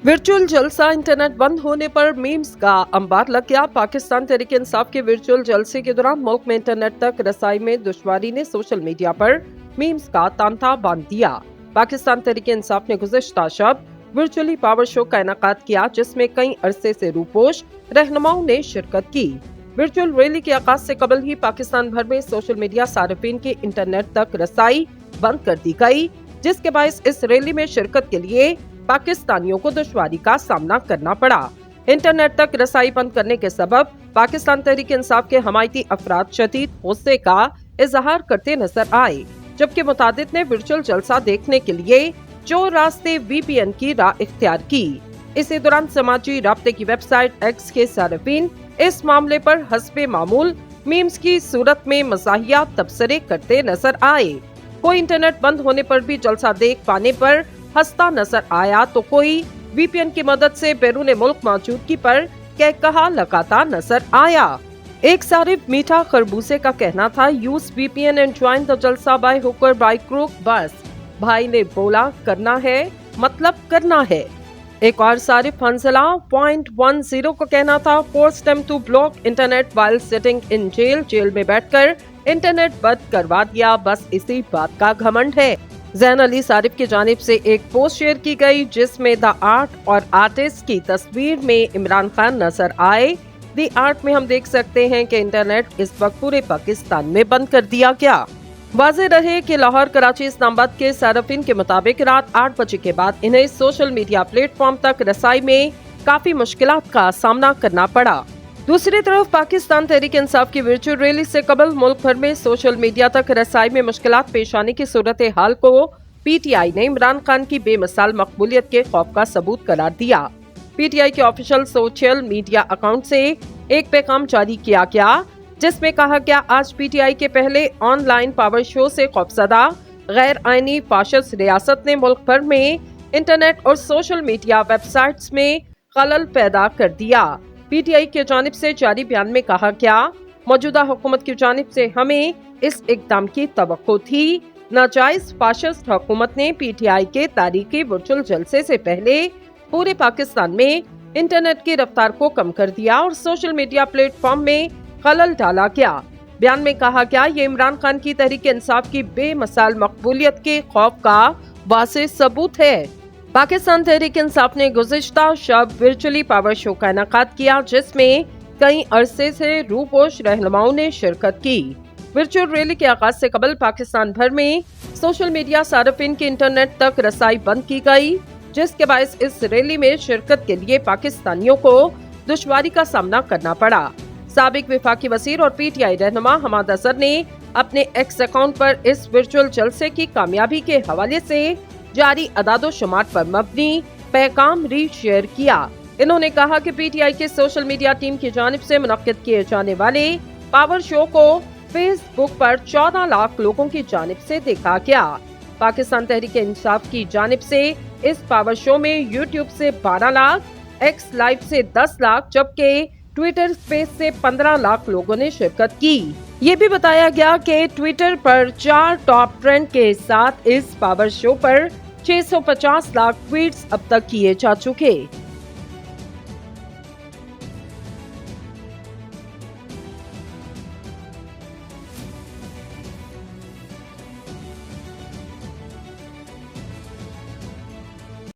Virtual जलसा internet बंद होने पर मीम्स का अंबार लग गया। पाकिस्तान तहरीक इंसाफ के वर्चुअल जलसे के दौरान मुल्क में इंटरनेट तक रसाई में दुश्वारी ने सोशल मीडिया पर मीम्स का तांता बांध दिया। पाकिस्तान तहरीक इंसाफ ने गुज़िश्ता शब वर्चुअली पावर शो का इनेकाद किया, जिसमें कई अरसे से रूपोश रहनुमाओं ने शिरकत की। वर्चुअल रैली के आगाज से कबल ही पाकिस्तान भर में सोशल मीडिया सार्फिन के इंटरनेट तक रसाई बंद कर दी गई, जिसके बायस इस रैली में शिरकत के लिए पाकिस्तानियों को दुश्वारी का सामना करना पड़ा। इंटरनेट तक रसाई बंद करने के सबब पाकिस्तान तहरीक इंसाफ के हमायती अफराद शदीद गुस्से का इजहार करते नजर आए, जबकि मुतादिद ने वर्चुअल जलसा देखने के लिए चोर रास्ते VPN की राह इख्तियार की। इसी दौरान समाजी राब्ते की वेबसाइट X के सार्फिन इस मामले पर हस्बे मामूल मीम्स की सूरत में मज़ाहिया तबसरे करते नजर आए। कोई इंटरनेट बंद होने पर भी जलसा देख पाने पर हंसता नजर आया, तो कोई VPN की मदद से बैरून मुल्क मौजूदगी पर कहकहा लगाता नजर आया। एक सारिफ मीठा खरबूजे का कहना था, use VPN and join the जलसा बाय हुक और बाय क्रूक। बस भाई ने बोला करना है मतलब करना है। एक और सारिफ हंसला .10 को कहना था, force them to block internet while sitting in jail में बैठकर इंटरनेट बंद करवा दिया, बस इसी बात का घमंड है। जैन अली सारिफ की जानिब से एक पोस्ट शेयर की गई, जिसमें द आर्ट और आर्टिस्ट की तस्वीर में इमरान खान नजर आए। द आर्ट में हम देख सकते हैं कि इंटरनेट इस वक्त पूरे पाकिस्तान में बंद कर दिया गया। वाज़ेह रहे कि लाहौर, कराची, इस्लामाबाद के सार्फिन के मुताबिक रात 8 बजे के बाद इन्हें सोशल मीडिया प्लेटफॉर्म तक रसाई में काफी मुश्किलात का सामना करना पड़ा। दूसरी तरफ पाकिस्तान तहरीक इंसाफ की वर्चुअल रैली से कबल मुल्क भर में सोशल मीडिया तक रसाई में मुश्किलात पेश आने की सूरत हाल को PTI ने इमरान खान की बेमिसाल मकबूलियत के खौफ का सबूत करार दिया। PTI के ऑफिशियल सोशल मीडिया अकाउंट से एक पैगाम जारी किया गया, जिसमें कहा गया, आज PTI के पहले ऑनलाइन पावर शो से खौफजदा गैर आईनी फाशिस्ट रियासत ने मुल्क भर में इंटरनेट और सोशल मीडिया वेबसाइट्स में खलल पैदा कर दिया। PTI के जानिब से जारी बयान में कहा गया, मौजूदा हुकूमत की जानिब से हमें इस इक़दाम की तवक्को थी। नाजायज फाशिस्ट हुकूमत ने PTI के तारीखी वर्चुअल जलसे से पहले पूरे पाकिस्तान में इंटरनेट की रफ्तार को कम कर दिया और सोशल मीडिया प्लेटफॉर्म में खलल डाला गया। बयान में कहा गया, ये इमरान खान की तहरीक इंसाफ की बेमिसाल मकबूलियत के खौफ का वाज़ेह सबूत है। पाकिस्तान तहरीक इंसाफ ने गुज़िश्ता शब वर्चुअली पावर शो का इनेकाद किया, जिसमें कई अरसे से रूपोश रहनुमाओं ने शिरकत की। वर्चुअल रैली के आगाज से कबल पाकिस्तान भर में सोशल मीडिया सार्फिन के इंटरनेट तक रसाई बंद की गई, जिसके बायस इस रैली में शिरकत के लिए पाकिस्तानियों को दुश्वारी का सामना करना पड़ा। साबिक वफाकी वज़ीर और PTI रहनुमा हमाद अजहर ने अपने X अकाउंट पर इस वर्चुअल जलसे की कामयाबी के हवाले से जारी अदादोशुमार पर मबनी पैगाम री-शेयर किया। इन्होंने कहा कि PTI के सोशल मीडिया टीम की जानिब से मुनक्किद किए जाने वाले पावर शो को फेसबुक पर 14 लाख लोगों की जानिब से देखा गया। पाकिस्तान तहरीक इंसाफ की जानिब से इस पावर शो में YouTube से 12 लाख, X लाइव से 10 लाख, जबकि ट्विटर स्पेस से 15 लाख लोगों ने शिरकत की। ये भी बताया गया कि ट्विटर पर 4 टॉप ट्रेंड के साथ इस पावर शो पर 650 लाख ट्वीट्स अब तक किए जा चुके।